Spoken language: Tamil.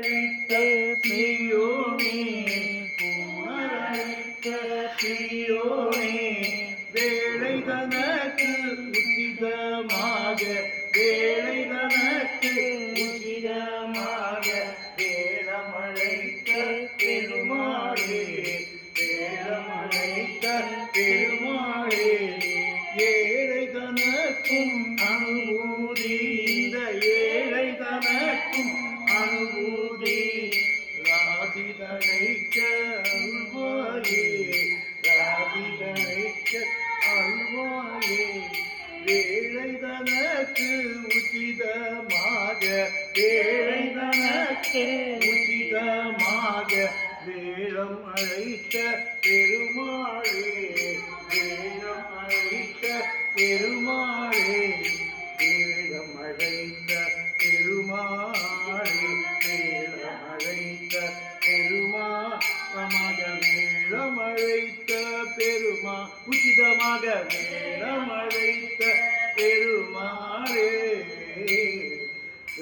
புனரளித்த சீயோனே புனரளித்த சீயோனே வேலை தனக்கு உச்சிதமாக வேலை தனக்கு உச்சிதமாக வேலமழைத்த பெருமாளே வேலமழைத்த பெருமாளே ஏழை தனக்கும் அனுபூதி இந்த ஏழை தனக்கும் அனுபூதி ராசி தழைக்க அல்வாயே ராசி தழைக்க அல்வாயே வேலை தனக்கு உச்சிதமாக வேலை தனக்கு உச்சிதமாக வேலம் அழைத்த பெருமாளே வேலம் அழைத்த பெருமாளே வேலம் அழைத்த பெருமாளே வேலம் அழைத்த பெருமாளமாக வேலம் அழைத்த பெருமா உச்சிதமாக வேலம் அழைத்த